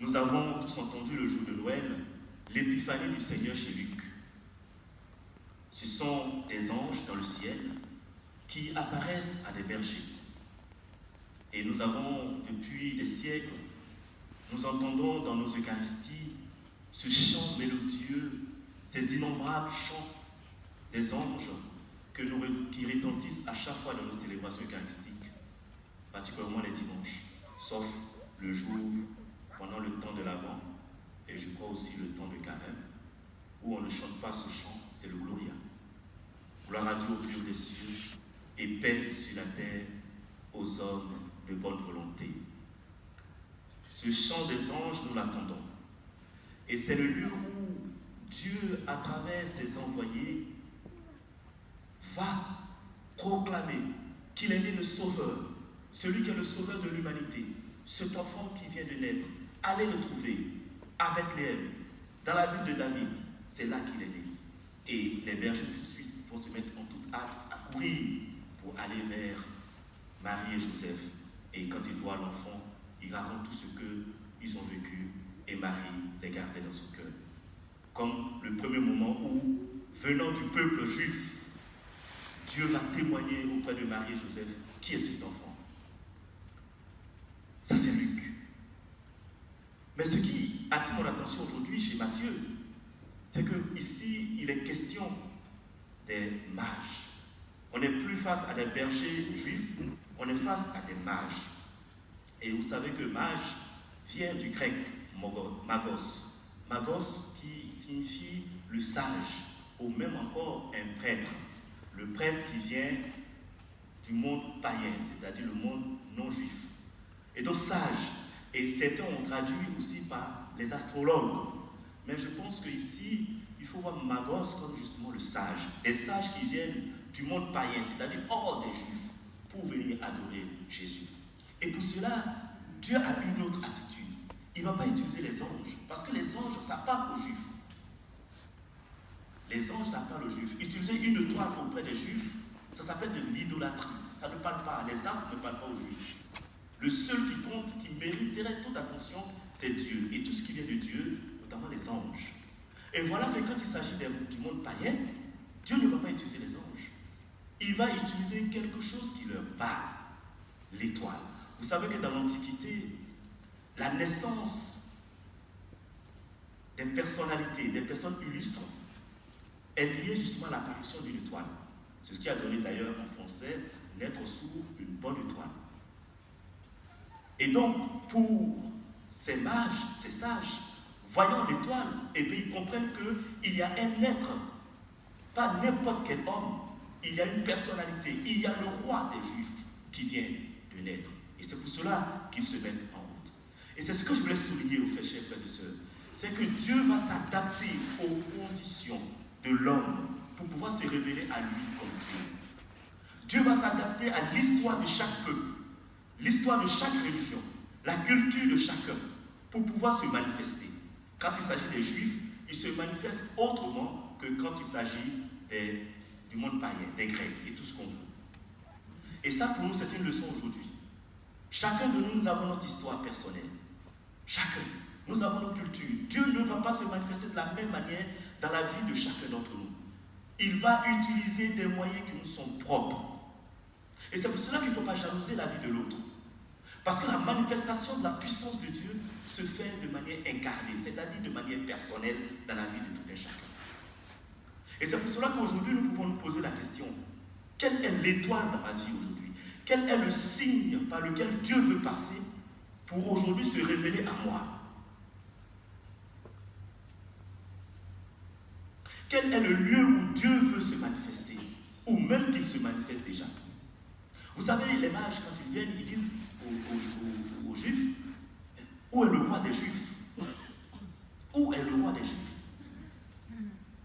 Nous avons tous entendu le jour de Noël l'épiphanie du Seigneur chez Luc. Ce sont des anges dans le ciel qui apparaissent à des bergers. Et nous avons, depuis des siècles, nous entendons dans nos Eucharisties ce chant mélodieux, ces innombrables chants des anges qui retentissent à chaque fois dans nos célébrations eucharistiques, particulièrement les dimanches, sauf le jour pendant le temps de l'Avent, et je crois aussi le temps de Carême, où on ne chante pas ce chant, c'est le Gloria. Gloire à Dieu au plus haut des cieux, et paix sur la terre aux hommes de bonne volonté. Ce chant des anges, nous l'attendons. Et c'est le lieu où Dieu, à travers ses envoyés, va proclamer qu'il est né le Sauveur, celui qui est le Sauveur de l'humanité, cet enfant qui vient de naître. Allez le trouver à Bethléem, dans la ville de David. C'est là qu'il est né. Et les bergers tout de suite vont se mettre en toute hâte à courir pour aller vers Marie et Joseph. Et quand ils voient l'enfant, ils racontent tout ce qu'ils ont vécu et Marie les gardait dans son cœur. Comme le premier moment où, venant du peuple juif, Dieu va témoigner auprès de Marie et Joseph qui est cet enfant. Ça, c'est Luc. Mais ce qui attire mon attention aujourd'hui chez Matthieu, c'est qu'ici, il est question des mages. On n'est plus face à des bergers juifs, on est face à des mages. Et vous savez que mage vient du grec magos. Magos qui signifie le sage, ou même encore un prêtre. Le prêtre qui vient du monde païen, c'est-à-dire le monde non juif. Et donc sage. Et certains ont traduit aussi par les astrologues. Mais je pense qu'ici, il faut voir magos comme justement le sage. Des sages qui viennent du monde païen, c'est-à-dire hors des juifs, pour venir adorer Jésus. Et pour cela, Dieu a une autre attitude. Il ne va pas utiliser les anges, parce que les anges, ça parle aux juifs. Les anges, ça parle aux juifs. Utiliser une étoile auprès des juifs, ça s'appelle de l'idolâtrie. Ça ne parle pas, les astres ne parlent pas aux juifs. Le seul qui compte, qui mériterait toute attention, c'est Dieu. Et tout ce qui vient de Dieu, notamment les anges. Et voilà que quand il s'agit du monde païen, Dieu ne va pas utiliser les anges. Il va utiliser quelque chose qui leur parle, l'étoile. Vous savez que dans l'Antiquité, la naissance des personnalités, des personnes illustres, est liée justement à l'apparition d'une étoile. C'est ce qui a donné d'ailleurs en français naître sous une bonne étoile. Et donc, pour ces mages, ces sages, voyant l'étoile, et bien ils comprennent qu'il y a un être, pas n'importe quel homme, il y a une personnalité, il y a le roi des Juifs qui vient de naître. Et c'est pour cela qu'ils se mettent en route. Et c'est ce que je voulais souligner aux chers frères et sœurs, c'est que Dieu va s'adapter aux conditions de l'homme pour pouvoir se révéler à lui comme Dieu. Dieu va s'adapter à l'histoire de chaque peuple, l'histoire de chaque religion, la culture de chacun, pour pouvoir se manifester. Quand il s'agit des Juifs, ils se manifestent autrement que quand il s'agit du monde païen, des Grecs et tout ce qu'on veut. Et ça, pour nous, c'est une leçon aujourd'hui. Chacun de nous, nous avons notre histoire personnelle. Chacun. Nous avons notre culture. Dieu ne va pas se manifester de la même manière dans la vie de chacun d'entre nous. Il va utiliser des moyens qui nous sont propres. Et c'est pour cela qu'il ne faut pas jalouser la vie de l'autre. Parce que la manifestation de la puissance de Dieu se fait de manière incarnée, c'est-à-dire de manière personnelle dans la vie de tout un chacun. Et c'est pour cela qu'aujourd'hui, nous pouvons nous poser la question, quelle est l'étoile dans ma vie aujourd'hui? Quel est le signe par lequel Dieu veut passer pour aujourd'hui se révéler à moi? Quel est le lieu où Dieu veut se manifester? Ou même qu'il se manifeste déjà? Vous savez, les mages, quand ils viennent, ils disent aux Juifs, où est le roi des Juifs? Où est le roi des Juifs?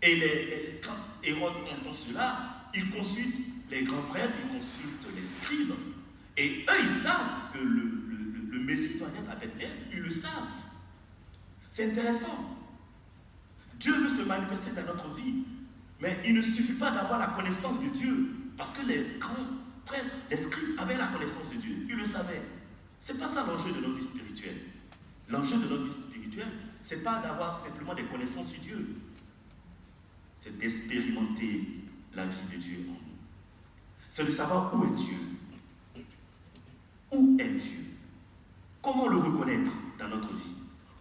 Et quand Hérode entend cela, il consulte les grands prêtres, il consulte les scribes, et eux, ils savent que le Messie doit naître à Bethléem, ils le savent. C'est intéressant. Dieu veut se manifester dans notre vie, mais il ne suffit pas d'avoir la connaissance de Dieu, parce que les grands prêtres, les scribes avaient la connaissance de Dieu, ils le savaient. Ce n'est pas ça l'enjeu de notre vie spirituelle. L'enjeu de notre vie spirituelle, ce n'est pas d'avoir simplement des connaissances sur Dieu, c'est d'expérimenter la vie de Dieu en nous. C'est de savoir où est Dieu. Où est Dieu? Comment le reconnaître dans notre vie?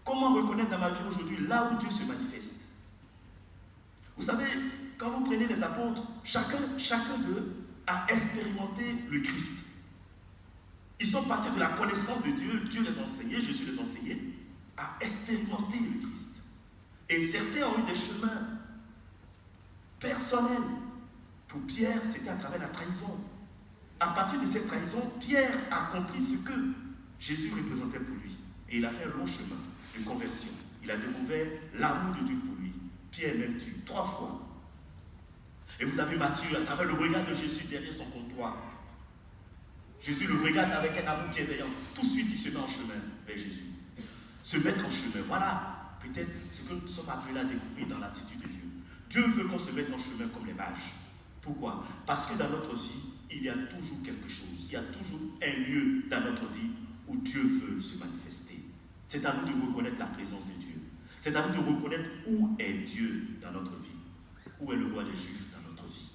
Comment reconnaître dans ma vie aujourd'hui là où Dieu se manifeste? Vous savez, quand vous prenez les apôtres, chacun d'eux a expérimenté le Christ. Ils sont passés de la connaissance de Dieu, Dieu les enseignait, Jésus les enseignait, à expérimenter le Christ. Et certains ont eu des chemins personnels. Pour Pierre, c'était à travers la trahison. À partir de cette trahison, Pierre a compris ce que Jésus représentait pour lui. Et il a fait un long chemin de conversion. Il a découvert l'amour de Dieu pour lui. Pierre même tue 3 fois. Et vous avez Matthieu, à travers le regard de Jésus derrière son comptoir. Jésus le regarde avec un amour bienveillant. Tout de suite, il se met en chemin vers Jésus. Se mettre en chemin. Voilà peut-être ce que nous sommes appelés à découvrir dans l'attitude de Dieu. Dieu veut qu'on se mette en chemin comme les mages. Pourquoi? Parce que dans notre vie, il y a toujours quelque chose. Il y a toujours un lieu dans notre vie où Dieu veut se manifester. C'est à nous de reconnaître la présence de Dieu. C'est à nous de reconnaître où est Dieu dans notre vie. Où est le roi des Juifs dans notre vie.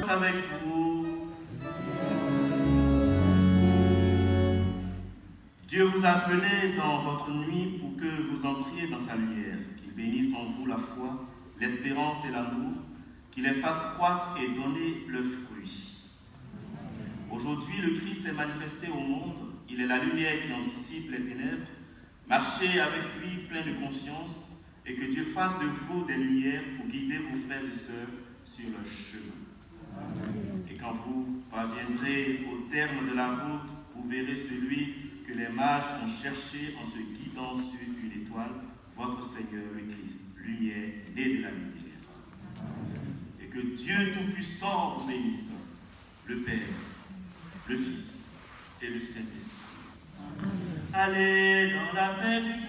Avec vous. Dieu vous a appelé dans votre nuit pour que vous entriez dans sa lumière, qu'il bénisse en vous la foi, l'espérance et l'amour, qu'il les fasse croître et donner le fruit. Aujourd'hui, le Christ est manifesté au monde, il est la lumière qui en dissipe les ténèbres. Marchez avec lui plein de confiance et que Dieu fasse de vous des lumières pour guider vos frères et sœurs sur leur chemin. Et quand vous parviendrez au terme de la route, vous verrez celui que les mages ont cherché en se guidant sur une étoile, votre Seigneur le Christ, lumière née de la lumière. Et que Dieu Tout-Puissant vous bénisse, le Père, le Fils et le Saint-Esprit. Allez dans la paix du